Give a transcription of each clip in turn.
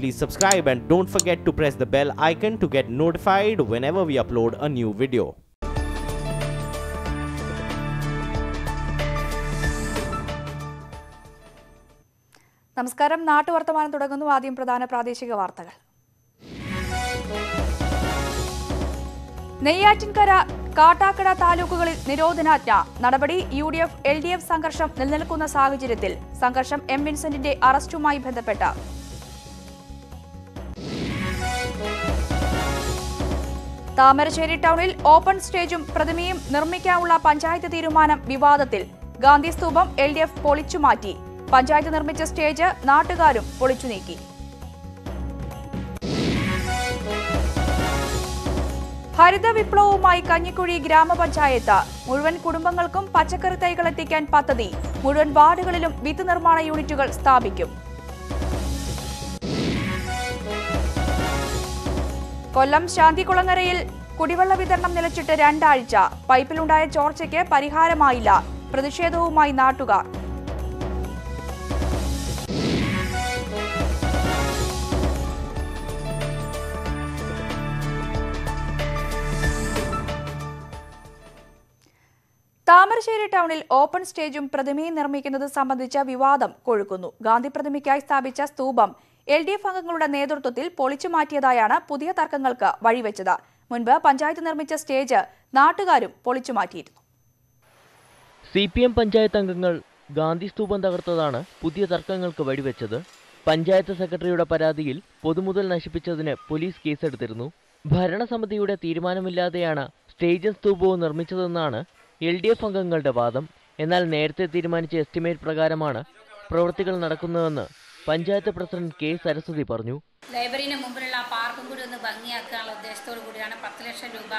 please subscribe and don't forget to press the bell icon to get notified whenever we upload a new video. നമസ്കാരം. നാട്ടുവർത്തമാനം തുടങ്ങുന്നു. ആദ്യം പ്രധാന പ്രാദേശിക വാർത്തകൾ. നെയ്യാറ്റിൻകര, കാട്ടാക്കട താലൂക്കുകളിൽ നിരോധനാജ്ഞ. നടപടി UDF LDF സംഘർഷം നിലനിൽക്കുന്ന സാഹചര്യത്തിൽ. സംഘർഷം M. വിൻസെന്റിന്റെ അറസ്റ്റുമായി ബന്ധപ്പെട്ട. താമരശ്ശേരി ടൗണിൽ ഓപ്പൺ സ്റ്റേജും പ്രതിമയും നിർമ്മിക്കാനുള്ള പഞ്ചായത്ത് തീരുമാനം വിവാദത്തിൽ. ഗാന്ധി സ്തൂപം LDF പൊളിച്ചുമാറ്റി. പഞ്ചായത്ത് നിർമ്മിച്ച സ്റ്റേജ് നാട്ടുകാരും പൊളിച്ചു നീക്കി. ഹരിത വിപ്ലവവുമായി കഞ്ഞിക്കുഴി ഗ്രാമപഞ്ചായത്ത്. മുഴുവൻ കുടുംബങ്ങൾക്കും പച്ചക്കറി തൈകൾ എത്തിക്കാൻ പദ്ധതി. മുഴുവൻ വാർഡുകളിലും വിത്ത് നിർമ്മാണ യൂണിറ്റുകൾ സ്ഥാപിക്കും. കൊല്ലം ശാന്തികുളങ്ങരയിൽ കുടിവെള്ള വിതരണം നിലച്ചിട്ട് 2 ആഴ്ച. പൈപ്പിലുണ്ടായ ചോർച്ചയ്ക്ക് പരിഹാരമായില്ല. പ്രതിഷേധവുമായി നാട്ടുകാർ. താമരശ്ശേരി ടൗണിൽ ഓപ്പൺ സ്റ്റേജും പ്രതിമയും നിർമ്മിക്കുന്നത് സംബന്ധിച്ച വിവാദം കൊഴുക്കുന്നു. ഗാന്ധി പ്രതിമയ്ക്കായി സ്ഥാപിച്ച സ്തൂപം LDF അംഗങ്ങളുടെ നേതൃത്വത്തിൽ പൊളിച്ചു മാറ്റിയതായാണ് പുതിയ തർക്കങ്ങൾക്ക് വഴിവെച്ചത്. മുൻപ് പഞ്ചായത്ത് നിർമ്മിച്ച സ്റ്റേജ് നാട്ടുകാരും പൊളിച്ചു മാറ്റിയിരുന്നു. CPM പഞ്ചായത്ത് അംഗങ്ങൾ ഗാന്ധി സ്തൂപം തകർത്തതാണ് പുതിയ തർക്കങ്ങൾക്ക് വഴിവെച്ചത്. പഞ്ചായത്ത് സെക്രട്ടറിയുടെ പരാതിയിൽ പൊതുമുതൽ നശിപ്പിച്ചതിന് പോലീസ് കേസെടുത്തിരുന്നു. ഭരണസമിതിയുടെ തീരുമാനമില്ലാതെയാണ് സ്റ്റേജും സ്തൂപവും നിർമ്മിച്ചതെന്നാണ് LDF അംഗങ്ങളുടെ വാദം. എന്നാൽ നേരത്തെ തീരുമാനിച്ച എസ്റ്റിമേറ്റ് പ്രകാരമാണ് പ്രവൃത്തികൾ നടക്കുന്നതെന്ന് പഞ്ചായത്ത് പ്രസിഡന്റ് K. സരസ്വതി പറഞ്ഞു. ലൈബ്രറിന് മുമ്പിലുള്ള ആ പാർക്കും കൂടി ഒന്ന് ഭംഗിയാക്കാനുള്ള ഉദ്ദേശത്തോടു കൂടിയാണ് 10 ലക്ഷം രൂപ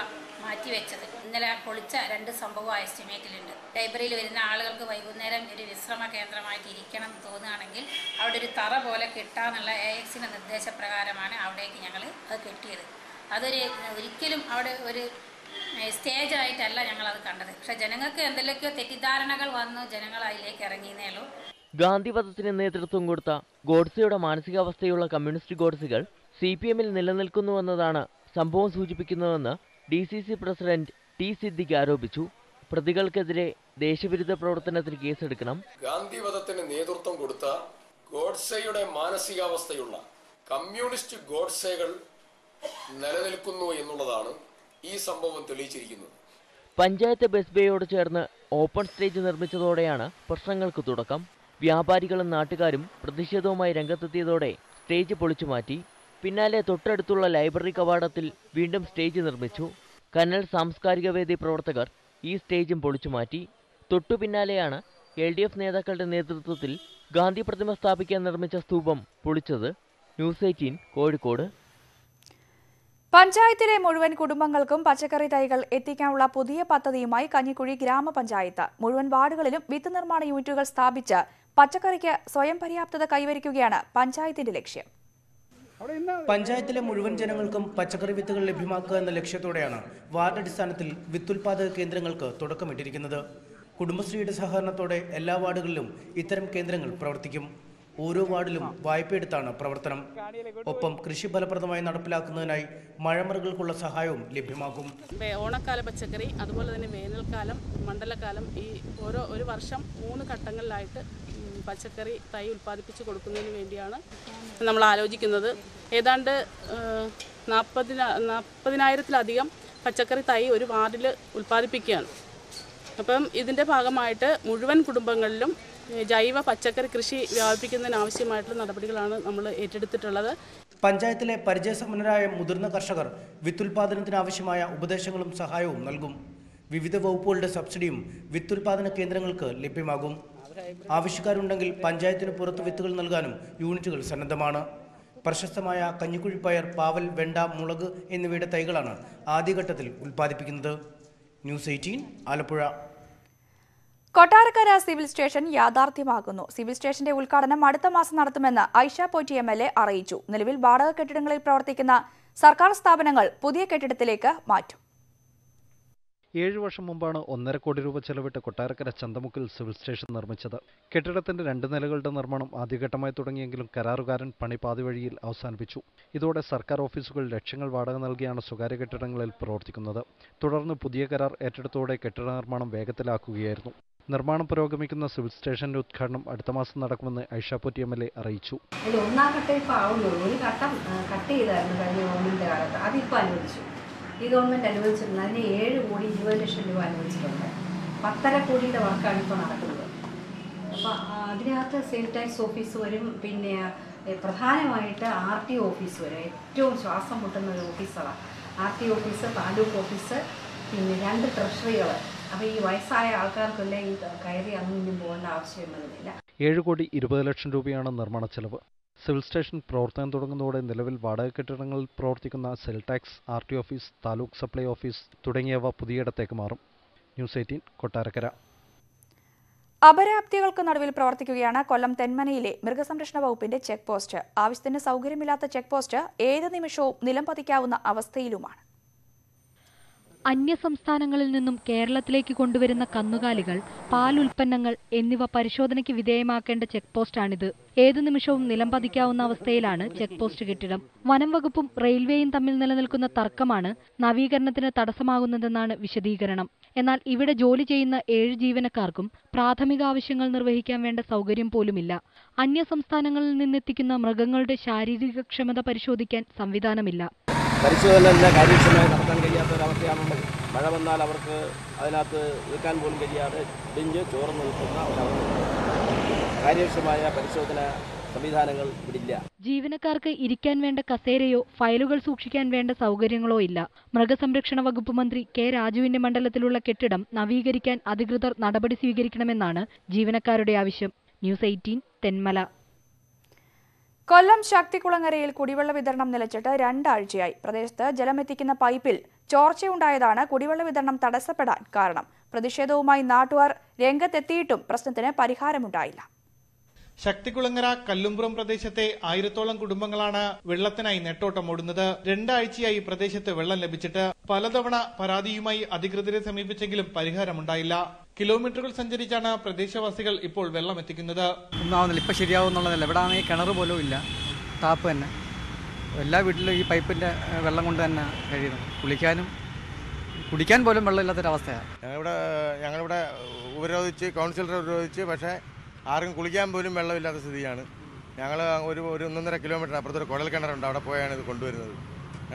മാറ്റിവെച്ചത്. ഇന്നലെ പൊളിച്ച 2 സംഭവം എസ്റ്റിമേറ്റിലുണ്ട്. ലൈബ്രറിയിൽ വരുന്ന ആളുകൾക്ക് വൈകുന്നേരം ഒരു വിശ്രമ കേന്ദ്രമായിട്ട് ഇരിക്കണം എന്ന് തോന്നുകയാണെങ്കിൽ അവിടെ ഒരു തറ പോലെ കെട്ടാന്നുള്ള AXന്റെ നിർദ്ദേശപ്രകാരമാണ് അവിടേക്ക് ഞങ്ങൾ അത് കെട്ടിയത്. ഒരിക്കലും അവിടെ ഒരു സ്റ്റേജായിട്ടല്ല ഞങ്ങളത് കണ്ടത്. പക്ഷെ ജനങ്ങൾക്ക് എന്തെല്ലാമൊക്കെയോ തെറ്റിദ്ധാരണകൾ വന്നു, ജനങ്ങൾ അതിലേക്ക് ഇറങ്ങിയെന്നേയുള്ളൂ. ഗാന്ധിവധത്തിന് നേതൃത്വം കൊടുത്ത ഗോഡ്സെയുടെ മാനസികാവസ്ഥയുള്ള കമ്മ്യൂണിസ്റ്റ് ഗോഡ്സെകൾ CPMൽ നിലനിൽക്കുന്നുവെന്നതാണ് സംഭവം സൂചിപ്പിക്കുന്നതെന്ന് DCC പ്രസിഡന്റ് T. സിദ്ദിഖ് ആരോപിച്ചു. പ്രതികൾക്കെതിരെ ദേശവിരുദ്ധ പ്രവർത്തനത്തിന് കേസെടുക്കണം. ഗാന്ധിവധത്തിന് നേതൃത്വം കൊടുത്ത ഗോഡ്സെയുടെ മാനസികാവസ്ഥയുള്ള കമ്മ്യൂണിസ്റ്റ് ഗോഡ്സെകൾ നിലനിൽക്കുന്നു എന്നുള്ളതാണ് ഈ സംഭവം തെളിയിച്ചിരിക്കുന്നത്. പഞ്ചായത്ത് ബസ് ബേയോട് ചേർന്ന് ഓപ്പൺ സ്റ്റേജ് നിർമ്മിച്ചതോടെയാണ് പ്രശ്നങ്ങൾക്ക് തുടക്കം. വ്യാപാരികളും നാട്ടുകാരും പ്രതിഷേധവുമായി രംഗത്തെത്തിയതോടെ സ്റ്റേജ് പൊളിച്ചുമാറ്റി. പിന്നാലെ തൊട്ടടുത്തുള്ള ലൈബ്രറി കവാടത്തിൽ വീണ്ടും സ്റ്റേജ് നിർമ്മിച്ചു. കനൽ സാംസ്കാരിക വേദി പ്രവർത്തകർ ഈ സ്റ്റേജും പൊളിച്ചുമാറ്റി. തൊട്ടു പിന്നാലെയാണ് LDF നേതാക്കളുടെ നേതൃത്വത്തിൽ ഗാന്ധി പ്രതിമ സ്ഥാപിക്കാൻ നിർമ്മിച്ച സ്തൂപം പൊളിച്ചത്. ന്യൂസ് 18 കോഴിക്കോട്. പഞ്ചായത്തിലെ മുഴുവൻ കുടുംബങ്ങൾക്കും പച്ചക്കറി തൈകൾ എത്തിക്കാനുള്ള പുതിയ പദ്ധതിയുമായി കഞ്ഞിക്കുഴി ഗ്രാമപഞ്ചായത്ത്. മുഴുവൻ വാർഡുകളിലും വിത്ത് നിർമ്മാണ യൂണിറ്റുകൾ സ്ഥാപിച്ച് പച്ചക്കറിക്ക് സ്വയം പര്യാപ്തത കൈവരിക്കുകയാണ് പഞ്ചായത്തിന്റെ ലക്ഷ്യം. പഞ്ചായത്തിലെ മുഴുവൻ ജനങ്ങൾക്കും പച്ചക്കറി വിത്തുകൾ ലഭ്യമാക്കുക എന്ന ലക്ഷ്യത്തോടെയാണ് വാർഡ് അടിസ്ഥാനത്തിൽ വിത്തുൽപാദക കേന്ദ്രങ്ങൾക്ക് തുടക്കമിട്ടിരിക്കുന്നത്. കുടുംബശ്രീയുടെ സഹകരണത്തോടെ എല്ലാ വാർഡുകളിലും ഇത്തരം കേന്ദ്രങ്ങൾ പ്രവർത്തിക്കും. ഓരോ വാർഡിലും വായ്പയെടുത്താണ് പ്രവർത്തനം. ഒപ്പം കൃഷി ഫലപ്രദമായി നടപ്പിലാക്കുന്നതിനായി മഴമറകൾക്കുള്ള സഹായവും ലഭ്യമാക്കും. ഓണക്കാല പച്ചക്കറി, അതുപോലെ തന്നെ വേനൽക്കാലം, മണ്ഡലകാലം, ഈ ഒരു വർഷം 3 ഘട്ടങ്ങളിലായിട്ട് പച്ചക്കറി തൈ ഉൽപ്പാദിപ്പിച്ച് കൊടുക്കുന്നതിന് വേണ്ടിയാണ് നമ്മൾ ആലോചിക്കുന്നത്. ഏതാണ്ട് 40,000-ത്തിലധികം പച്ചക്കറി തൈ ഒരു വാർഡിൽ ഉൽപ്പാദിപ്പിക്കുകയാണ്. അപ്പം ഇതിൻ്റെ ഭാഗമായിട്ട് മുഴുവൻ കുടുംബങ്ങളിലും ജൈവ പച്ചക്കറി കൃഷി വ്യാപിപ്പിക്കുന്നതിനാവശ്യമായിട്ടുള്ള നടപടികളാണ് നമ്മൾ ഏറ്റെടുത്തിട്ടുള്ളത്. പഞ്ചായത്തിലെ പരിചയസമ്പന്നരായ മുതിർന്ന കർഷകർ വിത്തുൽപാദനത്തിനാവശ്യമായ ഉപദേശങ്ങളും സഹായവും നൽകും. വിവിധ വകുപ്പുകളുടെ സബ്സിഡിയും വിത്തുൽപാദന കേന്ദ്രങ്ങൾക്ക് ലഭ്യമാകും. ആവശ്യക്കാരുണ്ടെങ്കിൽ പഞ്ചായത്തിന് പുറത്ത് വിത്തുകൾ നൽകാനും യൂണിറ്റുകൾ സന്നദ്ധമാണ്. പ്രശസ്തമായ കഞ്ഞിക്കുഴി പയർ, പാവൽ, വെണ്ട, മുളക് എന്നിവയുടെ തൈകളാണ് ആദ്യഘട്ടത്തിൽ ഉൽപ്പാദിപ്പിക്കുന്നത്. News 18 Alappuzha. Kottarakkara civil station യാഥാർത്ഥ്യമാകുന്നു. സിവിൽ സ്റ്റേഷന്റെ ഉദ്ഘാടനം അടുത്ത മാസം നടത്തുമെന്ന് ഐഷ പോറ്റി MLA അറിയിച്ചു. നിലവിൽ വാടക കെട്ടിടങ്ങളിൽ പ്രവർത്തിക്കുന്ന സർക്കാർ സ്ഥാപനങ്ങൾ പുതിയ കെട്ടിടത്തിലേക്ക് മാറ്റും. 7 വർഷം മുമ്പാണ് 1.5 കോടി രൂപ ചെലവിട്ട് കൊട്ടാരക്കര ചന്തമുക്കിൽ സിവിൽ സ്റ്റേഷൻ നിർമ്മിച്ചത്. കെട്ടിടത്തിന്റെ 2 നിലകളുടെ നിർമ്മാണം ആദ്യഘട്ടമായി തുടങ്ങിയെങ്കിലും കരാറുകാരൻ പണി പാതിവഴിയിൽ അവസാനിപ്പിച്ചു. ഇതോടെ സർക്കാർ ഓഫീസുകൾ ലക്ഷങ്ങൾ വാടക നൽകിയാണ് സ്വകാര്യ കെട്ടിടങ്ങളിൽ പ്രവർത്തിക്കുന്നത്. തുടർന്ന് പുതിയ കരാർ ഏറ്റെടുത്തോടെ കെട്ടിട നിർമ്മാണം വേഗത്തിലാക്കുകയായിരുന്നു. നിർമ്മാണം പുരോഗമിക്കുന്ന സിവിൽ സ്റ്റേഷന്റെ ഉദ്ഘാടനം അടുത്ത മാസം നടക്കുമെന്ന് ഐഷ പോറ്റി MLA അറിയിച്ചു. ഒന്നാം ഘട്ടം ഇപ്പോൾ ആവുള്ളൂ. ഒരു ഘട്ടം കട്ട് ചെയ്തായിരുന്നു കഴിഞ്ഞ ഗവൺമെൻറ് കാലത്ത്. അതിപ്പോൾ അനുവദിച്ചു. ഈ ഗവൺമെൻറ് അനുവദിച്ചിട്ടുണ്ട്. അതിന് 7 കോടി 20 ലക്ഷം രൂപ അനുവദിച്ചിട്ടുണ്ട്. 10.5 കോടിയുടെ വർക്കാണ് ഇപ്പോൾ നടക്കുന്നത്. അപ്പോൾ അതിനകത്ത് സെയിൽ ടാക്സ് ഓഫീസ് വരും, പിന്നെ പ്രധാനമായിട്ട് RTO ഓഫീസ് വരും. ഏറ്റവും ശ്വാസം മുട്ടുന്ന ഒരു ഓഫീസാണ് RTO ഓഫീസ്, താലൂക്ക് ഓഫീസ്, പിന്നെ 2 ട്രഷറികൾ. അപ്പോൾ ഈ വയസ്സായ ആൾക്കാർക്കെല്ലാം ഈ കയറി അങ്ങും പോകേണ്ട ആവശ്യം വരുന്നില്ല. 7 കോടി 20 ലക്ഷം രൂപയാണ് നിർമ്മാണ ചെലവ്. സിവിൽ സ്റ്റേഷൻ പ്രവർത്തനം തുടങ്ങുന്നതോടെ നിലവിൽ വാടക കെട്ടിടങ്ങളിൽ പ്രവർത്തിക്കുന്ന cell tax, RTO office, taluk supply office തുടങ്ങിയവ പുതിയിടത്തേക്ക് മാറും. ന്യൂസ് 18 കൊട്ടാരക്കര. അപര്യാപ്തികൾക്ക് നടുവിൽ പ്രവർത്തിക്കുകയാണ് കൊല്ലം തെന്മനയിലെ മൃഗസംരക്ഷണ വകുപ്പിന്റെ ചെക്ക് പോസ്റ്റ്. ആവശ്യത്തിന് സൗകര്യമില്ലാത്ത ചെക്ക് പോസ്റ്റ് ഏത് നിമിഷവും നിലംപതിക്കാവുന്ന അവസ്ഥയിലുമാണ്. അന്യസംസ്ഥാനങ്ങളിൽ നിന്നും കേരളത്തിലേക്ക് കൊണ്ടുവരുന്ന കന്നുകാലികൾ, പാൽ ഉൽപ്പന്നങ്ങൾ എന്നിവ പരിശോധനയ്ക്ക് വിധേയമാക്കേണ്ട ചെക്ക് പോസ്റ്റാണിത്. ഏതു നിമിഷവും നിലംപതിക്കാവുന്ന അവസ്ഥയിലാണ് ചെക്ക് പോസ്റ്റ് കെട്ടിടം. വനം വകുപ്പും റെയിൽവേയും തമ്മിൽ നിലനിൽക്കുന്ന തർക്കമാണ് നവീകരണത്തിന് തടസ്സമാകുന്നതെന്നാണ് വിശദീകരണം. എന്നാൽ ഇവിടെ ജോലി ചെയ്യുന്ന 7 ജീവനക്കാർക്കും പ്രാഥമിക ആവശ്യങ്ങൾ നിർവഹിക്കാൻ വേണ്ട സൗകര്യം പോലുമില്ല. അന്യസംസ്ഥാനങ്ങളിൽ നിന്നെത്തിക്കുന്ന മൃഗങ്ങളുടെ ശാരീരികക്ഷമത പരിശോധിക്കാൻ സംവിധാനമില്ല. പരിശോധന കാര്യക്ഷമമായി നടത്താൻ കഴിയാത്ത ഒരവസ്ഥയാണുള്ളത്. മഴ വന്നാൽ അവർക്ക് അതിനകത്ത് നിൽക്കാൻ പോലും കഴിയാതെ ഇടിഞ്ഞ് ചോർന്ന് നിൽക്കുന്ന ഒരവസ്ഥ. കാര്യക്ഷമമായ പരിശോധന സംവിധാനങ്ങൾ ഇവിടില്ല. ജീവനക്കാർക്ക് ഇരിക്കാൻ വേണ്ട കസേരയോ ഫയലുകൾ സൂക്ഷിക്കാൻ വേണ്ട സൗകര്യങ്ങളോ ഇല്ല. മൃഗസംരക്ഷണ വകുപ്പ് മന്ത്രി കെ രാജുവിന്റെ മണ്ഡലത്തിലുള്ള കെട്ടിടം നവീകരിക്കാൻ അധികൃതർ നടപടി സ്വീകരിക്കണമെന്നാണ് ജീവനക്കാരുടെ ആവശ്യം. ന്യൂസ് 18 തെന്മല. കൊല്ലം ശക്തികുളങ്ങരയിൽ കുടിവെള്ള വിതരണം നിലച്ചിട്ട് 2 ആഴ്ചയായി. പ്രദേശത്ത് ജലമെത്തിക്കുന്ന പൈപ്പിൽ ചോർച്ചയുണ്ടായതാണ് കുടിവെള്ള വിതരണം തടസ്സപ്പെടാൻ കാരണം. പ്രതിഷേധവുമായി നാട്ടുകാർ രംഗത്തെത്തിയിട്ടും പ്രശ്നത്തിന് പരിഹാരമുണ്ടായില്ല. ശക്തികുളങ്ങര കല്ലുംപുറം പ്രദേശത്തെ 1000-ഓളം കുടുംബങ്ങളാണ് വെള്ളത്തിനായി നെട്ടോട്ടമോടുന്നത്. 2 ആഴ്ചയായി പ്രദേശത്ത് വെള്ളം ലഭിച്ചിട്ട് പലതവണ പരാതിയുമായി അധികൃതരെ സമീപിച്ചെങ്കിലും പരിഹാരമുണ്ടായില്ല. കിലോമീറ്ററുകൾ സഞ്ചരിച്ചാണ് പ്രദേശവാസികൾ ഇപ്പോൾ വെള്ളം എത്തിക്കുന്നത്. ഒന്നാവുന്നില്ല, ഇപ്പൊ ശരിയാവുന്നുള്ളതല്ല. ഇവിടെ ആണെങ്കിൽ കിണർ പോലും ഇല്ല, ടാപ്പ് തന്നെ. എല്ലാ വീട്ടിലും ഈ പൈപ്പിന്റെ വെള്ളം കൊണ്ട് തന്നെ കഴിയുന്നത്. കുളിക്കാനും കുടിക്കാൻ പോലും വെള്ളമില്ലാത്തൊരവസ്ഥയാണ്. ഞങ്ങളിവിടെ ഉപരോധിച്ച്, കൗൺസിലറെ ഉപരോധിച്ച്, പക്ഷേ ആർക്കും കുളിക്കാൻ പോലും വെള്ളമില്ലാത്ത സ്ഥിതിയാണ്. ഞങ്ങൾ ഒരു 1.5 കിലോമീറ്റർ അപ്പുറത്തൊരു കുഴൽ കിണറുണ്ട്, അവിടെ പോയാണ് ഇത് കൊണ്ടുവരുന്നത്.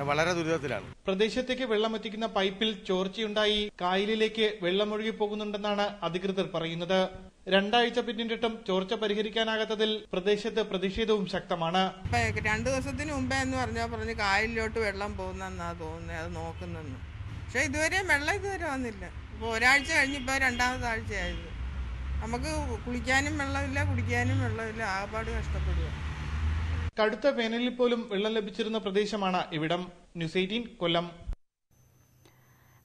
വളരെ ദുരിതത്തിലാണ്. പ്രദേശത്തേക്ക് വെള്ളം എത്തിക്കുന്ന പൈപ്പിൽ ചോർച്ചയുണ്ടായി കായലിലേക്ക് വെള്ളമൊഴുകി പോകുന്നുണ്ടെന്നാണ് അധികൃതർ പറയുന്നത്. 2 ആഴ്ച പിന്നിട്ടിട്ടും ചോർച്ച പരിഹരിക്കാനാകാത്തതിൽ പ്രദേശത്ത് പ്രതിഷേധവും ശക്തമാണ്. 2 ദിവസത്തിന് മുമ്പേ എന്ന് പറഞ്ഞ് കായലിലോട്ട് വെള്ളം പോകുന്നെന്നാ തോന്നുന്നത്, അത് നോക്കുന്നെന്ന്. പക്ഷെ ഇതുവരെ വെള്ളം വന്നില്ല. ഇപ്പോൾ 1 ആഴ്ച കഴിഞ്ഞിപ്പോൾ 2ാമത്തെ ആഴ്ചയായത്. നമുക്ക് കുളിക്കാനും വെള്ളമില്ല, കുടിക്കാനും വെള്ളമില്ല, ആകപ്പാട് കഷ്ടപ്പെടുക. കടുത്ത വേനലിൽ പോലും വെള്ളം ലഭിച്ചിരുന്ന പ്രദേശമാണ് ഇവിടം. ന്യൂസ് 18 കൊല്ലം.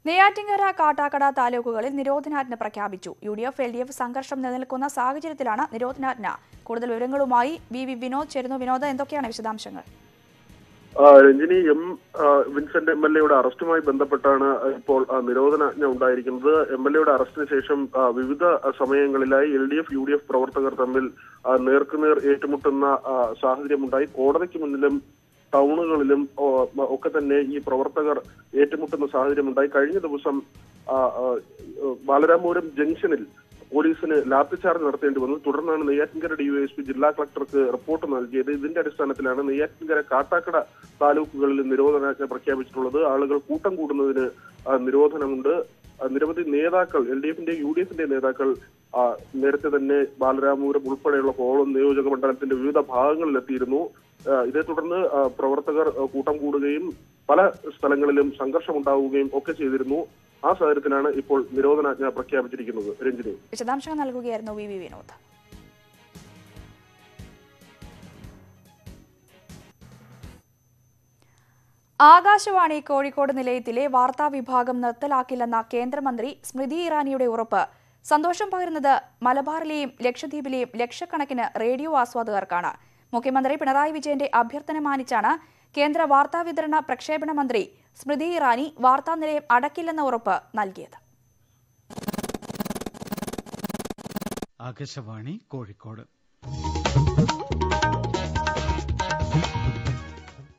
നെയ്യാറ്റിൻകര, കാട്ടാക്കട താലൂക്കുകളിൽ നിരോധനാജ്ഞ പ്രഖ്യാപിച്ചു. UDF LDF സംഘർഷം നിലനിൽക്കുന്ന സാഹചര്യത്തിലാണ് നിരോധനാജ്ഞ. കൂടുതൽ വിവരങ്ങളുമായി വി വിനോദ് ചേരുന്നു. വിനോദ്, എന്തൊക്കെയാണ് വിശദാംശങ്ങൾ? രഞ്ജിനി, വിൻസെന്റ് MLAയുടെ അറസ്റ്റുമായി ബന്ധപ്പെട്ടാണ് ഇപ്പോൾ നിരോധനാജ്ഞ ഉണ്ടായിരിക്കുന്നത്. MLAയുടെ അറസ്റ്റിന് ശേഷം വിവിധ സമയങ്ങളിലായി LDF UDF പ്രവർത്തകർ തമ്മിൽ നേർക്കുനേർ ഏറ്റുമുട്ടുന്ന സാഹചര്യമുണ്ടായി. കോടതിക്ക് മുന്നിലും ടൗണുകളിലും ഒക്കെ തന്നെ ഈ പ്രവർത്തകർ ഏറ്റുമുട്ടുന്ന സാഹചര്യമുണ്ടായി. കഴിഞ്ഞ ദിവസം ബാലരാമപുരം ജംഗ്ഷനിൽ പോലീസിന് ലാത്തിചാർജ് നടത്തേണ്ടി വന്നു. തുടർന്നാണ് നെയ്യാറ്റിൻകര DYSP ജില്ലാ കളക്ടർക്ക് റിപ്പോർട്ട് നൽകിയത്. ഇതിന്റെ അടിസ്ഥാനത്തിലാണ് നെയ്യാറ്റിൻകര, കാട്ടാക്കട താലൂക്കുകളിൽ നിരോധനാജ്ഞ പ്രഖ്യാപിച്ചിട്ടുള്ളത്. ആളുകൾ കൂട്ടം കൂടുന്നതിന് നിരോധനമുണ്ട്. നിരവധി നേതാക്കൾ, LDFന്റെ UDFന്റെ നേതാക്കൾ നേരത്തെ തന്നെ ബാലരാമപുരം ഉൾപ്പെടെയുള്ള കോളം നിയോജക മണ്ഡലത്തിന്റെ വിവിധ ഭാഗങ്ങളിലെത്തിയിരുന്നു. ഇതേ തുടർന്ന് പ്രവർത്തകർ കൂട്ടം കൂടുകയും പല സ്ഥലങ്ങളിലും സംഘർഷമുണ്ടാവുകയും ഒക്കെ ചെയ്തിരുന്നു. ആ സാഹചര്യത്തിലാണ് ഇപ്പോൾ നിരോധനാജ്ഞ പ്രഖ്യാപിച്ചിരിക്കുന്നത്. രഞ്ജിനി, വിശദാംശങ്ങൾ നൽകുകയായിരുന്നു വി വിനോദ്. ആകാശവാണി കോഴിക്കോട് നിലയത്തിലെ വാർത്താ വിഭാഗം നിർത്തലാക്കില്ലെന്ന കേന്ദ്രമന്ത്രി സ്മൃതി ഇറാനിയുടെ ഉറപ്പ് സന്തോഷം പകരുന്നത് മലബാറിലെയും ലക്ഷദ്വീപിലെയും ലക്ഷക്കണക്കിന് റേഡിയോ ആസ്വാദകർക്കാണ്. മുഖ്യമന്ത്രി പിണറായി വിജയന്റെ അഭ്യർത്ഥന മാനിച്ചാണ് കേന്ദ്ര വാർത്താവിതരണ പ്രക്ഷേപണ മന്ത്രി സ്മൃതി ഇറാനി വാർത്താനിലയം അടക്കില്ലെന്ന ഉറപ്പ് നൽകിയത്. ആകാശവാണി കോഴിക്കോട്.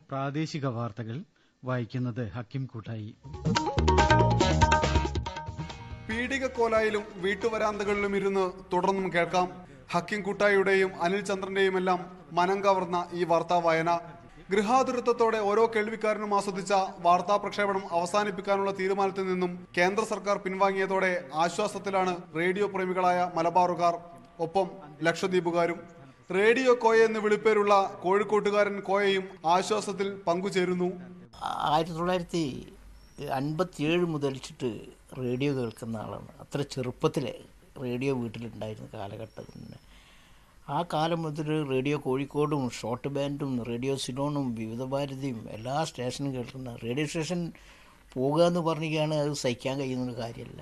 പ്രാദേശിക വാർത്തകൾ വായിക്കുന്നത് ഹക്കിം കൂട്ടായി. പീഡികക്കോലായിലും വീട്ടുവരാന്തകളിലും ഇരുന്ന് തുടർന്നും കേൾക്കാം. ഹക്കിം കൂട്ടായിയുടെയും അനിൽ ചന്ദ്രന്റെയുമെല്ലാം മനം കവർന്ന ഈ വാർത്താ വായന. ഗൃഹാതുരത്വത്തോടെ ഓരോ കേൾവിക്കാരനും ആസ്വദിച്ച വാർത്താ പ്രക്ഷേപണം അവസാനിപ്പിക്കാനുള്ള തീരുമാനത്തിൽ നിന്നും കേന്ദ്ര സർക്കാർ പിൻവാങ്ങിയതോടെ ആശ്വാസത്തിലാണ് റേഡിയോ പ്രേമികളായ മലബാറുകാർ, ഒപ്പം ലക്ഷദ്വീപുകാരും. റേഡിയോ കോയ എന്ന് വിളിപ്പേരുള്ള കോഴിക്കോട്ടുകാരൻ കോയയും ആശ്വാസത്തിൽ പങ്കുചേരുന്നു. 1957 മുതലിച്ചിട്ട് റേഡിയോ കേൾക്കുന്ന ആളാണ്. അത്ര ചെറുപ്പത്തിൽ റേഡിയോ വീട്ടിലുണ്ടായിരുന്ന കാലഘട്ടത്തിന് ആ കാലം മുതൽ റേഡിയോ കോഴിക്കോടും ഷോർട്ട് ബാൻഡും റേഡിയോ സിലോണും വിവിധ ഭാരതിയും എല്ലാ സ്റ്റേഷനും കേൾക്കുന്ന റേഡിയോ സ്റ്റേഷൻ പോകുക എന്ന് പറഞ്ഞിരിക്കുകയാണ്. അത് സഹിക്കാൻ കഴിയുന്നൊരു കാര്യമല്ല.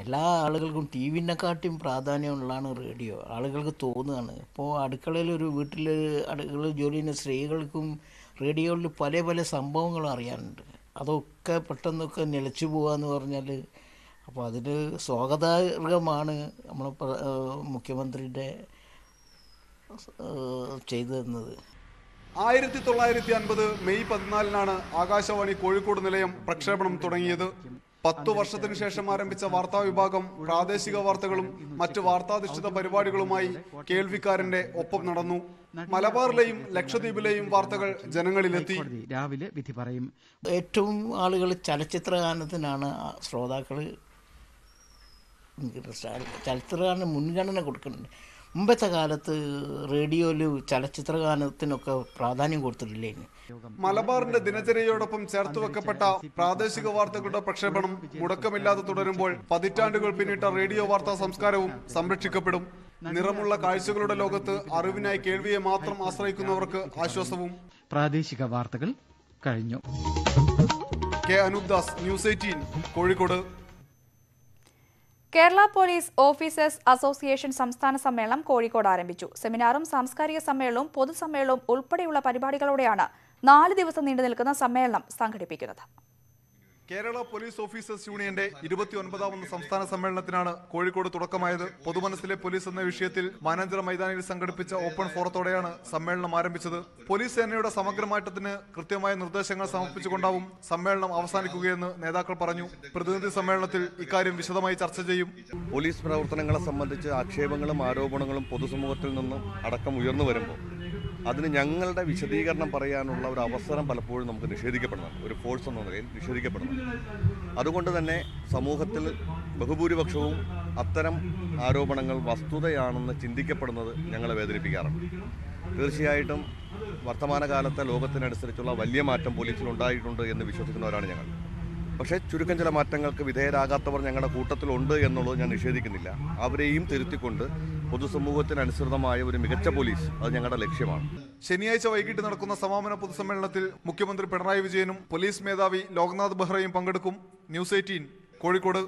എല്ലാ ആളുകൾക്കും ടി വിനെക്കാട്ടിയും പ്രാധാന്യമുള്ളതാണ് റേഡിയോ. ആളുകൾക്ക് തോന്നുകയാണ്. ഇപ്പോൾ അടുക്കളയിലൊരു വീട്ടിൽ അടുക്കളയിൽ ജോലി ചെയ്യുന്ന സ്ത്രീകൾക്കും റേഡിയോയിൽ പല പല സംഭവങ്ങളും അറിയാനുണ്ട്. അതൊക്കെ പെട്ടെന്നൊക്കെ നിലച്ചു പോകുക എന്ന് പറഞ്ഞാൽ അപ്പോൾ അതിന് സ്വാഗതാർഹമാണ് നമ്മൾ മുഖ്യമന്ത്രിയുടെ ചെയ്തു തന്നത്. 1950 മെയ് 14 ആകാശവാണി കോഴിക്കോട് നിലയം പ്രക്ഷേപണം തുടങ്ങിയത്. 10 വർഷത്തിനു ശേഷം ആരംഭിച്ച വാർത്താ വിഭാഗം പ്രാദേശിക വാർത്തകളും മറ്റ് വാർത്താധിഷ്ഠിത പരിപാടികളുമായി കേൾവിക്കാരന്റെ ഒപ്പം നടന്നു. മലബാറിലെയും ലക്ഷദ്വീപിലെയും വാർത്തകൾ ജനങ്ങളിലെത്തി. രാവിലെ വിധി പറയും. ഏറ്റവും ആളുകൾ ചലച്ചിത്ര ഗാനത്തിനാണ് ശ്രോതാക്കൾ ചലച്ചിത്രഗാനം മുൻഗണന കൊടുക്കുന്നുണ്ട്. മുമ്പത്തെ കാലത്ത് റേഡിയോയിൽ ചലച്ചിത്ര ഗാനത്തിനൊക്കെ പ്രാധാന്യം കൊടുത്തിട്ടില്ലേ. മലബാറിന്റെ ദിനചര്യയോടൊപ്പം ചേർത്ത് വെക്കപ്പെട്ട പ്രാദേശിക വാർത്തകളുടെ പ്രക്ഷേപണം മുടക്കമില്ലാതെ തുടരുമ്പോൾ പതിറ്റാണ്ടുകൾ പിന്നിട്ട റേഡിയോ വാർത്താ സംസ്കാരവും സംരക്ഷിക്കപ്പെടും. നിറമുള്ള കാഴ്ചകളുടെ ലോകത്ത് അറിവിനായി കേൾവിയെ മാത്രം ആശ്രയിക്കുന്നവർക്ക് ആശ്വാസവും. പ്രാദേശിക വാർത്തകൾ കഴിഞ്ഞു. K Anoopdas, news 18 Kozhikode. Kerala police officers association സംസ്ഥാന സമ്മേളനം കോഴിക്കോട് ആരംഭിച്ചു. സെമിനാറും സാംസ്കാരിക സമ്മേളനവും പൊതുസമ്മേളനവും ഉൾപ്പെടെയുള്ള പരിപാടികളോടെയാണ് 4 ദിവസം നീണ്ടു നിൽക്കുന്ന സമ്മേളനം സംഘടിപ്പിക്കുന്നത്. കേരള പോലീസ് ഓഫീസേഴ്സ് യൂണിയന്റെ 29ാമത് സംസ്ഥാന സമ്മേളനത്തിനാണ് കോഴിക്കോട് തുടക്കമായത്. പൊതുമനസ്സിലെ പോലീസ് എന്ന വിഷയത്തിൽ മാനാഞ്ചിറ മൈതാനിയിൽ സംഘടിപ്പിച്ച ഓപ്പൺ ഫോറത്തോടെയാണ് സമ്മേളനം ആരംഭിച്ചത്. പോലീസ് സേനയുടെ സമഗ്ര മാറ്റത്തിന് കൃത്യമായ നിർദ്ദേശങ്ങൾ സമർപ്പിച്ചുകൊണ്ടാവും സമ്മേളനം അവസാനിക്കുകയെന്ന് നേതാക്കൾ പറഞ്ഞു. പ്രതിനിധി സമ്മേളനത്തിൽ ഇക്കാര്യം വിശദമായി ചർച്ച ചെയ്യും. പോലീസ് പ്രവർത്തനങ്ങളെ സംബന്ധിച്ച് ആക്ഷേപങ്ങളും ആരോപണങ്ങളും പൊതുസമൂഹത്തിൽ നിന്നും അടക്കം ഉയർന്നു വരുമ്പോൾ അതിന് ഞങ്ങളുടെ വിശദീകരണം പറയാനുള്ള ഒരു അവസരം പലപ്പോഴും നമുക്ക് നിഷേധിക്കപ്പെടുന്നു. ഒരു ഫോഴ്സ് എന്ന നിലയിൽ നിഷേധിക്കപ്പെടുന്നു. അതുകൊണ്ട് തന്നെ സമൂഹത്തിൽ ബഹുഭൂരിപക്ഷവും അത്തരം ആരോപണങ്ങൾ വസ്തുതയാണെന്ന് ചിന്തിക്കപ്പെടുന്നത് ഞങ്ങളെ വേദനിപ്പിക്കാറുണ്ട്. തീർച്ചയായിട്ടും വർത്തമാനകാലത്തെ ലോകത്തിനനുസരിച്ചുള്ള വലിയ മാറ്റം പോലീസിലുണ്ടായിട്ടുണ്ട് എന്ന് വിശ്വസിക്കുന്നവരാണ് ഞങ്ങൾ. പക്ഷേ ചുരുക്കം ചില മാറ്റങ്ങൾക്ക് വിധേയരാകാത്തവർ ഞങ്ങളുടെ കൂട്ടത്തിലുണ്ട് എന്നുള്ളത് ഞാൻ നിഷേധിക്കുന്നില്ല. അവരെയും തിരുത്തിക്കൊണ്ട് പൊതുസമൂഹത്തിനനുസൃതമായ ഒരു മികച്ച പോലീസ്, അത് ഞങ്ങളുടെ ലക്ഷ്യമാണ്. ശനിയാഴ്ച വൈകിട്ട് നടക്കുന്ന സമാപന പൊതുസമ്മേളനത്തിൽ മുഖ്യമന്ത്രി പിണറായി വിജയനും പോലീസ് മേധാവി ലോക്നാഥ് ബെഹ്റയും പങ്കെടുക്കും. ന്യൂസ് 18 കോഴിക്കോട്.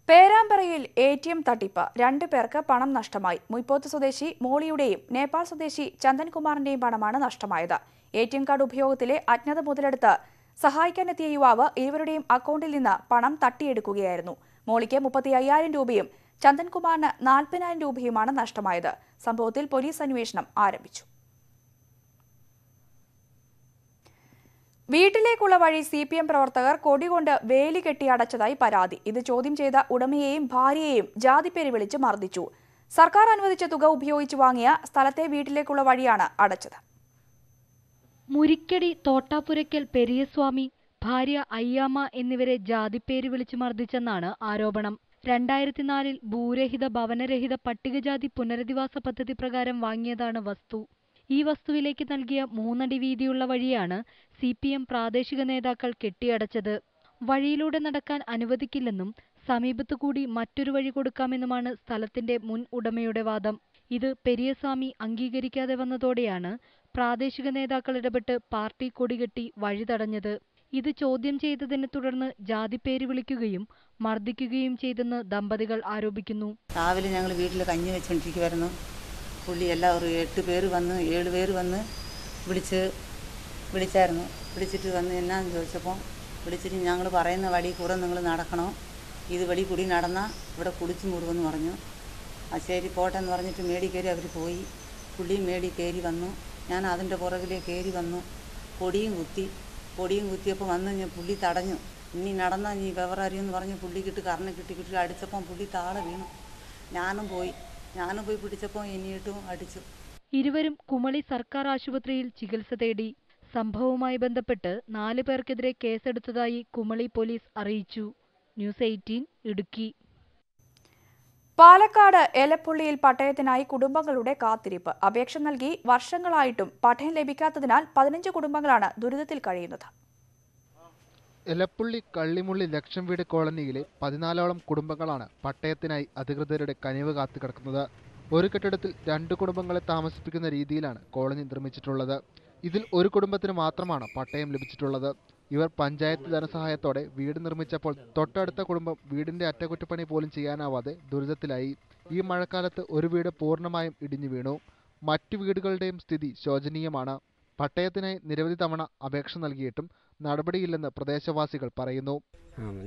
പേരാമ്പ്രയിൽ ATM തട്ടിപ്പ്, 2 പേർക്ക് പണം നഷ്ടമായി. മുയ്പോത്ത് സ്വദേശി മോളിയുടെയും നേപ്പാൾ സ്വദേശി ചന്ദൻകുമാറിന്റെയും പണമാണ് നഷ്ടമായത്. ATM കാർഡ് ഉപയോഗത്തിലെ അജ്ഞത മുതലെടുത്ത് സഹായിക്കാനെത്തിയ യുവാവ് ഇരുവരുടെയും അക്കൗണ്ടിൽ നിന്ന് പണം തട്ടിയെടുക്കുകയായിരുന്നു. മോളിക്ക് 35,000 രൂപയും ചന്ദൻകുമാറിന് 40,000 രൂപയുമാണ് നഷ്ടമായത്. സംഭവത്തിൽ പോലീസ് അന്വേഷണം ആരംഭിച്ചു. വീട്ടിലേക്കുള്ള വഴി CPM പ്രവർത്തകർ കൊടികൊണ്ട് വേലി കെട്ടി അടച്ചതായി പരാതി. ഇത് ചോദ്യം ചെയ്ത ഉടമയെയും ഭാര്യയെയും ജാതിപ്പേര് വിളിച്ച് മർദ്ദിച്ചു. സർക്കാർ അനുവദിച്ച തുക ഉപയോഗിച്ച് വാങ്ങിയ സ്ഥലത്തെ വീട്ടിലേക്കുള്ള വഴിയാണ് അടച്ചത്. മുരിക്കടി തോട്ടാപുരയ്ക്കൽ പെരിയസ്വാമി, ഭാര്യ അയ്യാമ്മ എന്നിവരെ ജാതിപ്പേര് വിളിച്ച് മർദ്ദിച്ചെന്നാണ് ആരോപണം. 2004 ഭൂരഹിത ഭവനരഹിത പട്ടികജാതി പുനരധിവാസ പദ്ധതി പ്രകാരം വാങ്ങിയതാണ് വസ്തു. ഈ വസ്തുവിലേക്ക് നൽകിയ 3 അടി വീതിയുള്ള വഴിയാണ് CPM പ്രാദേശിക നേതാക്കൾ കെട്ടിയടച്ചത്. വഴിയിലൂടെ നടക്കാൻ അനുവദിക്കില്ലെന്നും സമീപത്തുകൂടി മറ്റൊരു വഴി കൊടുക്കാമെന്നുമാണ് സ്ഥലത്തിന്റെ മുൻ ഉടമയുടെ വാദം. ഇത് പെരിയസ്വാമി അംഗീകരിക്കാതെ വന്നതോടെയാണ് പ്രാദേശിക നേതാക്കൾ ഇടപെട്ട് പാർട്ടി കൊടികെട്ടി വഴി തടഞ്ഞത്. ഇത് ചോദ്യം ചെയ്തതിനെ തുടർന്ന് ജാതിപ്പേര് വിളിക്കുകയും മർദ്ദിക്കുകയും ചെയ്തെന്ന് ദമ്പതികൾ ആരോപിക്കുന്നു. രാവിലെ ഞങ്ങൾ വീട്ടിൽ കഞ്ഞി വെച്ചുകൊണ്ടിരിക്കുമായിരുന്നു. പുള്ളി എല്ലാവരും 7 പേര് വന്ന് വിളിച്ചായിരുന്നു. വിളിച്ചിട്ട് വന്ന് എന്നാന്ന് ചോദിച്ചപ്പോൾ വിളിച്ചിട്ട് ഞങ്ങൾ പറയുന്ന വഴി കൂടെ നിങ്ങൾ നടക്കണം, ഇത് വെളി കൂടി നടന്നാൽ ഇവിടെ കുളിച്ച് മുറുവെന്ന് പറഞ്ഞു. ആ ശരി പോട്ടെ എന്ന് പറഞ്ഞിട്ട് മേടി കയറി അവർ പോയി. പുള്ളി മേടി കയറി വന്നു. ഞാൻ അതിൻ്റെ പുറകിലേ കയറി വന്നു. പൊടിയും കുത്തിയപ്പോൾ വന്ന് ഞാൻ പുള്ളി തടഞ്ഞു. ഇനി നടന്നാൽ നീ വെവററിയെന്ന് പറഞ്ഞ് പുള്ളിക്കിട്ട് കറന്ന് കിട്ടി അടിച്ചപ്പം പുള്ളി താഴെ വീണു. ഞാനും പോയി പിടിച്ചപ്പോൾ എന്നിട്ടും അടിച്ചു. ഇരുവരും കുമളി സർക്കാർ ആശുപത്രിയിൽ ചികിത്സ തേടി. സംഭവവുമായി ബന്ധപ്പെട്ട് 4 പേർക്കെതിരെ കേസെടുത്തതായി കുമളി പോലീസ് അറിയിച്ചു. ന്യൂസ് 18 ഇടുക്കി. പാലക്കാട് എലപ്പുള്ളിയിൽ പട്ടയത്തിനായി കുടുംബങ്ങളുടെ കാത്തിരിപ്പ്. അപേക്ഷ നൽകി വർഷങ്ങളായിട്ടും പട്ടയം ലഭിക്കാത്തതിനാൽ 15 കുടുംബങ്ങളാണ് ദുരിതത്തിൽ കഴിയുന്നത്. എലപ്പുള്ളി കള്ളിമുള്ളി ലക്ഷം വീട് കോളനിയിലെ 14ഓളം കുടുംബങ്ങളാണ് പട്ടയത്തിനായി അധികൃതരുടെ കനിവ് കാത്തുകിടക്കുന്നത്. ഒരു കെട്ടിടത്തിൽ 2 കുടുംബങ്ങളെ താമസിപ്പിക്കുന്ന രീതിയിലാണ് കോളനി നിർമ്മിച്ചിട്ടുള്ളത്. ഇതിൽ ഒരു കുടുംബത്തിന് മാത്രമാണ് പട്ടയം ലഭിച്ചിട്ടുള്ളത്. ഇവർ പഞ്ചായത്ത് ധനസഹായത്തോടെ വീട് നിർമ്മിച്ചപ്പോൾ തൊട്ടടുത്ത കുടുംബം വീടിന്റെ അറ്റകുറ്റപ്പണി പോലും ചെയ്യാനാവാതെ ദുരിതത്തിലായി. ഈ മഴക്കാലത്ത് ഒരു വീട് പൂർണ്ണമായും ഇടിഞ്ഞു വീണു. മറ്റു വീടുകളുടെയും സ്ഥിതി ശോചനീയമാണ്. പട്ടയത്തിനായി നിരവധി തവണ അപേക്ഷ നൽകിയിട്ടും നടപടിയില്ലെന്ന് പ്രദേശവാസികൾ പറയുന്നു.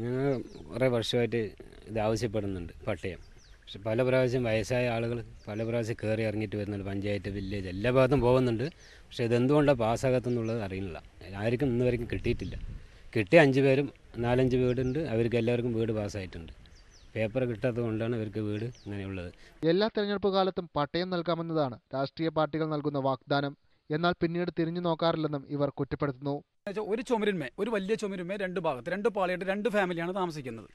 ഞങ്ങൾ കുറേ വർഷമായിട്ട് ഇത് ആവശ്യപ്പെടുന്നുണ്ട് പട്ടയം. പക്ഷെ പല പ്രാവശ്യം വയസ്സായ ആളുകൾ പല പ്രാവശ്യം കയറി ഇറങ്ങിയിട്ട് വരുന്നുണ്ട്. പഞ്ചായത്ത്, വില്ലേജ് എല്ലാ ഭാഗത്തും പോകുന്നുണ്ട്. പക്ഷെ ഇതെന്തുകൊണ്ടാണ് പാസ്സാകത്തെന്നുള്ളത് അറിയില്ല. ആർക്കും ഇന്ന് വരെയും കിട്ടിയിട്ടില്ല. കിട്ടിയ 5 പേരും 4-5 വീടുണ്ട്. അവർക്ക് എല്ലാവർക്കും വീട് പാസ്സായിട്ടുണ്ട്. പേപ്പർ കിട്ടാത്തത് കൊണ്ടാണ് ഇവർക്ക് വീട് ഇങ്ങനെയുള്ളത്. എല്ലാ തെരഞ്ഞെടുപ്പ് കാലത്തും പട്ടയം നൽകാമെന്നതാണ് രാഷ്ട്രീയ പാർട്ടികൾ നൽകുന്ന വാഗ്ദാനം. എന്നാൽ പിന്നീട് തിരിഞ്ഞു നോക്കാറില്ലെന്നും ഇവർ കുറ്റപ്പെടുത്തുന്നു. ഒരു ചുമരിന്മേ, ഒരു വലിയ ചുമരിന്മേ 2 ഭാഗത്ത് 2 പാളിയായിട്ട് 2 ഫാമിലിയാണ് താമസിക്കുന്നത്.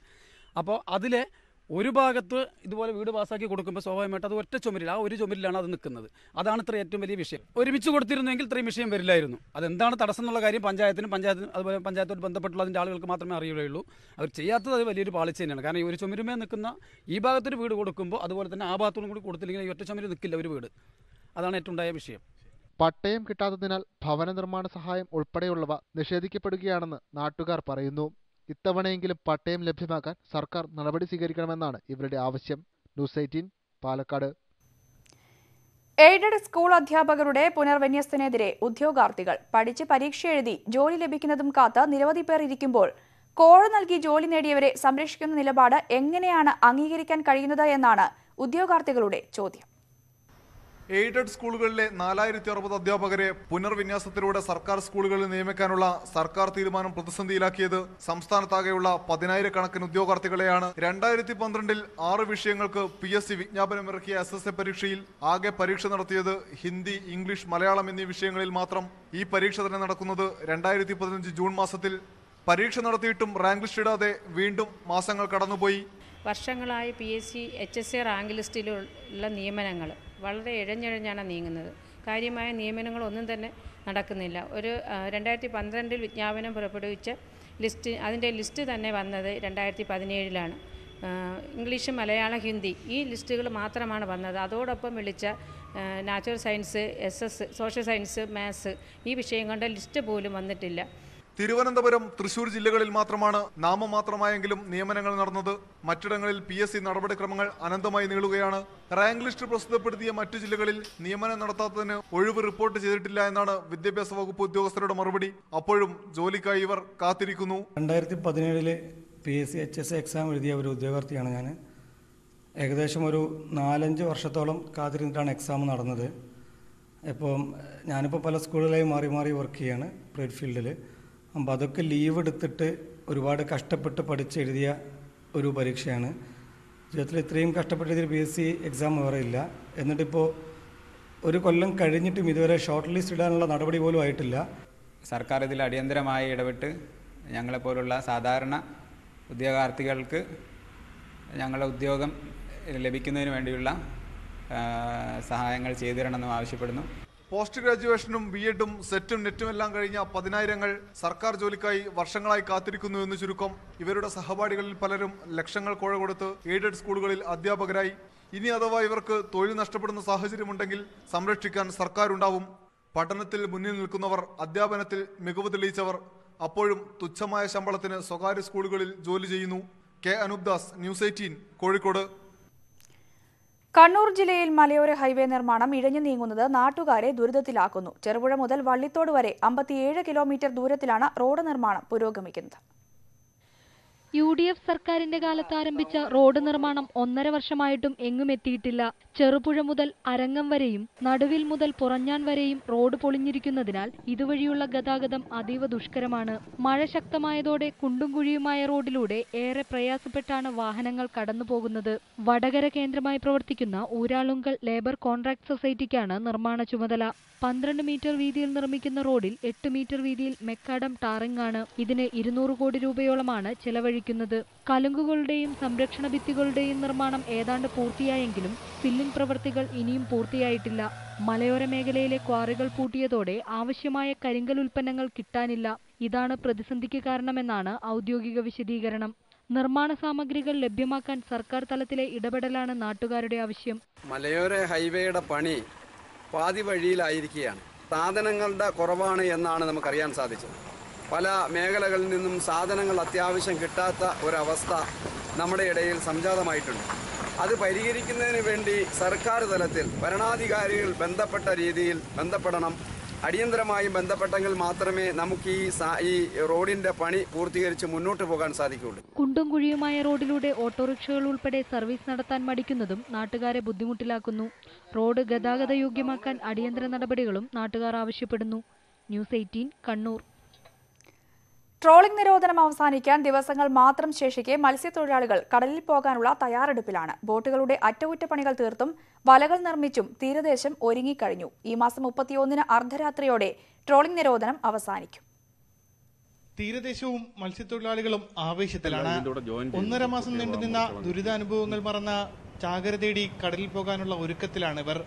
അപ്പോൾ അതിലെ ഒരു ഭാഗത്ത് ഇതുപോലെ വീട് പാസ്സാക്കി കൊടുക്കുമ്പോൾ സ്വാഭാവികമായിട്ട് അത് ഒറ്റ ചുമരിൽ, ആ ഒരു ചുമരിലാണ് അത് നിൽക്കുന്നത്. അതാണ് ഇത്ര ഏറ്റവും വലിയ വിഷയം. ഒരുമിച്ച് കൊടുത്തിരുന്നെങ്കിൽ ഇത്രയും വിഷയം വരില്ലായിരുന്നു. അതെന്താണ് തടസ്സം എന്നുള്ള കാര്യം പഞ്ചായത്തിനും അതുപോലെ പഞ്ചായത്തോട് ബന്ധപ്പെട്ടുള്ള അതിൻ്റെ ആളുകൾക്ക് മാത്രമേ അറിയുകയുള്ളൂ. അവർ ചെയ്യാത്തത് അത് വലിയൊരു പാളിച്ച തന്നെയാണ്. കാരണം ഈ ഒരു ചുമരുമേ നിൽക്കുന്ന ഈ ഭാഗത്തൊരു വീട് കൊടുക്കുമ്പോൾ അതുപോലെ തന്നെ ആ ഭാഗത്തോടും കൂടി കൊടുത്തില്ലെങ്കിൽ ഈ ഒറ്റ ചുമര് നിൽക്കില്ല ഒരു വീട്. അതാണ് ഏറ്റവും ഉണ്ടായ വിഷയം. പട്ടയം കിട്ടാത്തതിനാൽ ഭവന നിർമ്മാണ സഹായം ഉൾപ്പെടെയുള്ളവ നിഷേധിക്കപ്പെടുകയാണെന്ന് നാട്ടുകാർ പറയുന്നു. ഇത്തവണയെങ്കിലും പട്ടയം ലഭ്യമാക്കാൻ സർക്കാർ നടപടി സ്വീകരിക്കണമെന്നാണ് ഇവരുടെ ആവശ്യം. ന്യൂസ് 18 പാലക്കാട്. എയ്ഡഡ് സ്കൂൾ അധ്യാപകരുടെ പുനർവിന്യസനത്തിനെതിരെ ഉദ്യോഗാർത്ഥികൾ. പഠിച്ച് പരീക്ഷ എഴുതി ജോലി ലഭിക്കുന്നതും കാത്ത് നിരവധി പേർ ഇരിക്കുമ്പോൾ കോഴ നൽകി ജോലി നേടിയവരെ സംരക്ഷിക്കുന്ന നിലപാട് എങ്ങനെയാണ് അംഗീകരിക്കാൻ കഴിയുന്നത് എന്നാണ് ഉദ്യോഗാർത്ഥികളുടെ ചോദ്യം. എയ്ഡഡ് സ്കൂളുകളിലെ 4060 അധ്യാപകരെ പുനർവിന്യാസത്തിലൂടെ സർക്കാർ സ്കൂളുകളിൽ നിയമിക്കാനുള്ള സർക്കാർ തീരുമാനം പ്രതിസന്ധിയിലാക്കിയത് സംസ്ഥാനത്താകെയുള്ള 10,000 കണക്കിന് ഉദ്യോഗാർത്ഥികളെയാണ്. 2012-ൽ 6 വിഷയങ്ങൾക്ക് PSC വിജ്ഞാപനമിറക്കിയ SSA പരീക്ഷയിൽ ആകെ പരീക്ഷ നടത്തിയത് ഹിന്ദി, ഇംഗ്ലീഷ്, മലയാളം എന്നീ വിഷയങ്ങളിൽ മാത്രം. ഈ പരീക്ഷ തന്നെ നടക്കുന്നത് 2015 ജൂൺ മാസത്തിൽ. പരീക്ഷ നടത്തിയിട്ടും റാങ്ക് ലിസ്റ്റ് ഇടാതെ വീണ്ടും മാസങ്ങൾ കടന്നുപോയി. വർഷങ്ങളായി PSC HSA റാങ്ക് ലിസ്റ്റിലുള്ള നിയമനങ്ങൾ വളരെ ഇഴഞ്ഞിഴഞ്ഞാണ് നീങ്ങുന്നത്. കാര്യമായ നിയമനങ്ങളൊന്നും തന്നെ നടക്കുന്നില്ല. ഒരു 2012-ൽ വിജ്ഞാപനം പുറപ്പെടുവിച്ച ലിസ്റ്റ്, അതിൻ്റെ ലിസ്റ്റ് തന്നെ വന്നത് 2017-ലാണ്. ഇംഗ്ലീഷ്, മലയാളം, ഹിന്ദി ഈ ലിസ്റ്റുകൾ മാത്രമാണ് വന്നത്. അതോടൊപ്പം വിളിച്ച natural science, SS, social science, maths ഈ വിഷയങ്ങളുടെ ലിസ്റ്റ് പോലും വന്നിട്ടില്ല. തിരുവനന്തപുരം, തൃശൂർ ജില്ലകളിൽ മാത്രമാണ് നാമമാത്രമായെങ്കിലും നിയമനങ്ങൾ നടന്നത്. മറ്റിടങ്ങളിൽ PSC നടപടിക്രമങ്ങൾ അനന്തമായി നീളുകയാണ്. റാങ്ക് ലിസ്റ്റ് പ്രസിദ്ധപ്പെടുത്തിയ മറ്റു ജില്ലകളിൽ നിയമനം നടത്താത്തതിന് ഒഴിവ് റിപ്പോർട്ട് ചെയ്തിട്ടില്ല എന്നാണ് വിദ്യാഭ്യാസ വകുപ്പ് ഉദ്യോഗസ്ഥരുടെ മറുപടി. അപ്പോഴും ജോലിക്കായി ഇവർ കാത്തിരിക്കുന്നു. 2017 PSC HSA എക്സാം എഴുതിയ ഒരു ഉദ്യോഗാർത്ഥിയാണ് ഞാൻ. ഏകദേശം ഒരു 4-5 വർഷത്തോളം കാത്തിരുന്നിട്ടാണ് എക്സാം നടന്നത്. ഞാനിപ്പോൾ പല സ്കൂളുകളായി മാറി മാറി വർക്ക് ചെയ്യാണ് പ്രൈവറ്റ് ഫീൽഡിൽ. അപ്പോൾ അതൊക്കെ ലീവ് എടുത്തിട്ട് ഒരുപാട് കഷ്ടപ്പെട്ട് പഠിച്ചെഴുതിയ ഒരു പരീക്ഷയാണ്. ജീവിതത്തിൽ ഇത്രയും കഷ്ടപ്പെട്ട് എഴുതിയ PSC എക്സാം വേറെ ഇല്ല. എന്നിട്ടിപ്പോൾ ഒരു കൊല്ലം കഴിഞ്ഞിട്ടും ഇതുവരെ ഷോർട്ട് ലിസ്റ്റ് ഇടാനുള്ള നടപടി പോലും ആയിട്ടില്ല. സർക്കാർ ഇതിൽ അടിയന്തരമായി ഇടപെട്ട് ഞങ്ങളെപ്പോലുള്ള സാധാരണ ഉദ്യോഗാർത്ഥികൾക്ക് ഞങ്ങളുടെ ഉദ്യോഗം ലഭിക്കുന്നതിന് വേണ്ടിയുള്ള സഹായങ്ങൾ ചെയ്തു തരണമെന്നും ആവശ്യപ്പെടുന്നു. പോസ്റ്റ് ഗ്രാജുവേഷനും BEdും സെറ്റും നെറ്റും എല്ലാം കഴിഞ്ഞ 10,000 സർക്കാർ ജോലിക്കായി വർഷങ്ങളായി കാത്തിരിക്കുന്നു എന്ന് ചുരുക്കം. ഇവരുടെ സഹപാഠികളിൽ പലരും ലക്ഷങ്ങൾ കോഴ കൊടുത്ത് എയ്ഡഡ് സ്കൂളുകളിൽ അധ്യാപകരായി. ഇനി അഥവാ ഇവർക്ക് തൊഴിൽ നഷ്ടപ്പെടുന്ന സാഹചര്യമുണ്ടെങ്കിൽ സംരക്ഷിക്കാൻ സർക്കാരുണ്ടാവും. പഠനത്തിൽ മുന്നിൽ നിൽക്കുന്നവർ, അധ്യാപനത്തിൽ മികവ് തെളിയിച്ചവർ അപ്പോഴും തുച്ഛമായ ശമ്പളത്തിന് സ്വകാര്യ സ്കൂളുകളിൽ ജോലി ചെയ്യുന്നു. K. അനൂപ്ദാസ്, ന്യൂസ് 18 കോഴിക്കോട്. കണ്ണൂർ ജില്ലയിൽ മലയോര ഹൈവേ നിർമ്മാണം ഇഴഞ്ഞു നീങ്ങുന്നത് നാട്ടുകാരെ ദുരിതത്തിലാക്കുന്നു. ചെറുപുഴ മുതൽ വള്ളിത്തോട് വരെ 57 കിലോമീറ്റർ ദൂരത്തിലാണ് റോഡ് നിർമ്മാണം പുരോഗമിക്കുന്നത്. UDF സർക്കാരിന്റെ കാലത്ത് ആരംഭിച്ച റോഡ് നിർമ്മാണം 1.5 വർഷമായിട്ടും എങ്ങും എത്തിയിട്ടില്ല. ചെറുപുഴ മുതൽ അരങ്ങം വരെയും നടുവിൽ മുതൽ പുറഞ്ഞാൻ വരെയും റോഡ് പൊളിഞ്ഞിരിക്കുന്നതിനാൽ ഇതുവഴിയുള്ള ഗതാഗതം അതീവ ദുഷ്കരമാണ്. മഴ ശക്തമായതോടെ കുണ്ടും കുഴിയുമായ റോഡിലൂടെ ഏറെ പ്രയാസപ്പെട്ടാണ് വാഹനങ്ങൾ കടന്നുപോകുന്നത്. വടകര കേന്ദ്രമായി പ്രവർത്തിക്കുന്ന ഊരാളുങ്കൽ ലേബർ കോൺട്രാക്ട് സൊസൈറ്റിക്കാണ് നിർമ്മാണ ചുമതല. 12 മീറ്റർ വീതിയിൽ നിർമ്മിക്കുന്ന റോഡിൽ 8 മീറ്റർ വീതിയിൽ മെക്കാഡം ടാറിംഗ് ആണ്. ഇതിന് 200 കോടി രൂപയോളമാണ് ചെലവഴിക്കുന്നത്. കലുങ്കുകളുടെയും സംരക്ഷണ ഭിത്തികളുടെയും നിർമ്മാണം ഏതാണ്ട് പൂർത്തിയായെങ്കിലും ഫില്ലിംഗ് പ്രവൃത്തികൾ ഇനിയും പൂർത്തിയായിട്ടില്ല. മലയോര മേഖലയിലെ ക്വാറികൾ പൂട്ടിയതോടെ ആവശ്യമായ കരിങ്കൽ ഉൽപ്പന്നങ്ങൾ കിട്ടാനില്ല. ഇതാണ് പ്രതിസന്ധിക്ക് കാരണമെന്നാണ് ഔദ്യോഗിക വിശദീകരണം. നിർമ്മാണ സാമഗ്രികൾ ലഭ്യമാക്കാൻ സർക്കാർ തലത്തിലെ ഇടപെടലാണ് നാട്ടുകാരുടെ ആവശ്യം. മലയോര ഹൈവേയുടെ പണി പാതി വഴിയിലായിരിക്കുകയാണ്. സാധനങ്ങളുടെ കുറവാണ് എന്നാണ് നമുക്കറിയാൻ സാധിച്ചത്. പല മേഖലകളിൽ നിന്നും സാധനങ്ങൾ അത്യാവശ്യം കിട്ടാത്ത ഒരവസ്ഥ നമ്മുടെ ഇടയിൽ സംജാതമായിട്ടുണ്ട്. അത് പരിഹരിക്കുന്നതിന് വേണ്ടി സർക്കാർ തലത്തിൽ ഭരണാധികാരികൾ ബന്ധപ്പെട്ട രീതിയിൽ ബന്ധപ്പെടണം. അടിയന്തരമായി ബന്ധപ്പെട്ടെങ്കിൽ മാത്രമേ നമുക്ക് ഈ റോഡിന്റെ പണി പൂർത്തീകരിച്ച് മുന്നോട്ട് പോകാൻ സാധിക്കുകയുള്ളൂ. കുണ്ടും കുഴിയുമായ റോഡിലൂടെ ഓട്ടോറിക്ഷകൾ ഉൾപ്പെടെ സർവീസ് നടത്താൻ മടിക്കുന്നതും നാട്ടുകാരെ ബുദ്ധിമുട്ടിലാക്കുന്നു. റോഡ് ഗതാഗത യോഗ്യമാക്കാൻ അടിയന്തര നടപടികളും നാട്ടുകാർ ആവശ്യപ്പെടുന്നു. ന്യൂസ് 18 കണ്ണൂർ. ട്രോളിംഗ് നിരോധനം അവസാനിക്കാൻ ദിവസങ്ങൾ മാത്രം ശേഷിക്കെ മത്സ്യത്തൊഴിലാളികൾ കടലിൽ പോകാനുള്ള തയ്യാറെടുപ്പിലാണ്. ബോട്ടുകളുടെ അറ്റകുറ്റപ്പണികൾ തീർത്തും വലകൾ നിർമ്മിച്ചും തീരദേശം ഒരുങ്ങിക്കഴിഞ്ഞു. ഈ മാസം 31 അർദ്ധരാത്രിയോടെ ട്രോളിംഗ് നിരോധനം അവസാനിക്കും. തീരദേശവും മത്സ്യത്തൊഴിലാളികളും ആവേശത്തിലാണ്. 1.5 മാസം നീണ്ടുനിന്ന ദുരിതാനുഭവങ്ങൾ മറന്ന ചാകര തേടി കടലിൽ പോകാനുള്ള ഒരുക്കത്തിലാണ് ഇവർ.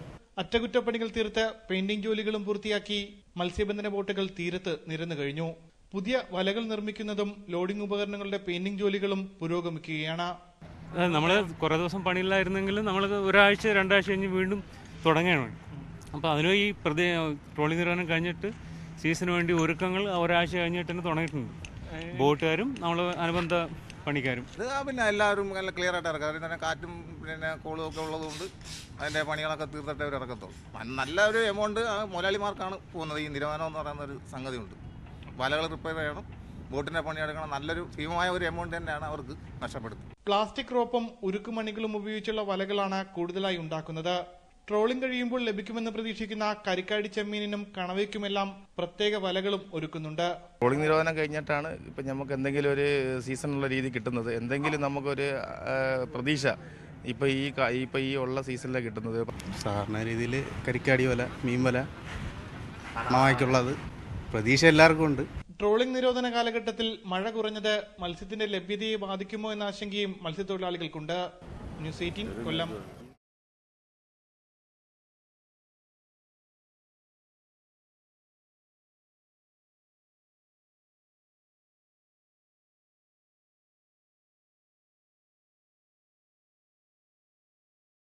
അറ്റകുറ്റപ്പണികൾ തീർത്ത് പെയിന്റിംഗ് ജോലികളും പൂർത്തിയാക്കി മത്സ്യബന്ധന ബോട്ടുകൾ തീരത്ത് നിരന്നു കഴിഞ്ഞു. പുതിയ വലകൾ നിർമ്മിക്കുന്നതും ലോഡിംഗ് ഉപകരണങ്ങളുടെ പെയിന്റിംഗ് ജോലികളും പുരോഗമിക്കുകയാണ്. നമ്മൾ കുറേ ദിവസം പണിയില്ലായിരുന്നെങ്കിലും നമ്മൾ ഒരാഴ്ച 2 ആഴ്ച കഴിഞ്ഞ് വീണ്ടും തുടങ്ങുകയാണ്. അപ്പോൾ അതിന് ഈ ട്രോളിംഗ് നിരോധനം കഴിഞ്ഞിട്ട് സീസണിന് വേണ്ടി ഒരുക്കങ്ങൾ ഒരാഴ്ച കഴിഞ്ഞിട്ട് തന്നെ തുടങ്ങിയിട്ടുണ്ട്. ബോട്ടുകാരും നമ്മൾ അനുബന്ധ പണിക്കാരും പിന്നെ എല്ലാവരും നല്ല ക്ലിയർ ആയിട്ട് ഇറക്കാം. അതിന് തന്നെ കാറ്റും പിന്നെ കോളും ഒക്കെ ഉള്ളതുകൊണ്ട് അതിൻ്റെ പണികളൊക്കെ തീർത്തിട്ട് അവർ ഇറക്കത്തുള്ളൂ. നല്ലൊരു എമൗണ്ട് മുതലാളിമാർക്കാണ് പോകുന്നത്. ഈ നിരോധനം എന്ന് പറയുന്ന ഒരു സംഗതിയുണ്ട്. വലകൾ റിപ്പയർ ചെയ്യണം, ബോട്ടിന്റെ പണിയെടുക്കണം. നല്ലൊരു ഭീമമായ ഒരു എമൗണ്ട് തന്നെയാണ് അവർക്ക് നഷ്ടപ്പെടുന്നത്. പ്ലാസ്റ്റിക് റോപ്പും ഉരുക്കുമണികളും ഉപയോഗിച്ചുള്ള വലകളാണ് കൂടുതലായി ഉണ്ടാക്കുന്നത്. ട്രോളിംഗ് കഴിയുമ്പോൾ ലഭിക്കുമെന്ന് പ്രതീക്ഷിക്കുന്ന കരിക്കാടി ചെമ്മീനിനും കണവയ്ക്കുമെല്ലാം പ്രത്യേക വലകളും ഒരുക്കുന്നുണ്ട്. ട്രോളിംഗ് നിരോധനം കഴിഞ്ഞിട്ടാണ് ഇപ്പം നമുക്ക് എന്തെങ്കിലും ഒരു സീസണുള്ള രീതി കിട്ടുന്നത്. എന്തെങ്കിലും നമുക്കൊരു പ്രതീക്ഷ ഇപ്പം ഈ ഉള്ള സീസണിലാണ് കിട്ടുന്നത്. സാധാരണ രീതിയിൽ കരിക്കാടി വല, മീൻ വല, കണവായ്ക്കുള്ളത് പ്രതീക്ഷ എല്ലാവർക്കും ഉണ്ട്. ട്രോളിംഗ് നിരോധന കാലഘട്ടത്തിൽ മഴ കുറഞ്ഞത് മത്സ്യത്തിന്റെ ലഭ്യതയെ ബാധിക്കുമോ എന്ന ആശങ്കയും മത്സ്യത്തൊഴിലാളികൾക്കുണ്ട്. ന്യൂസ് 18 കൊല്ലം.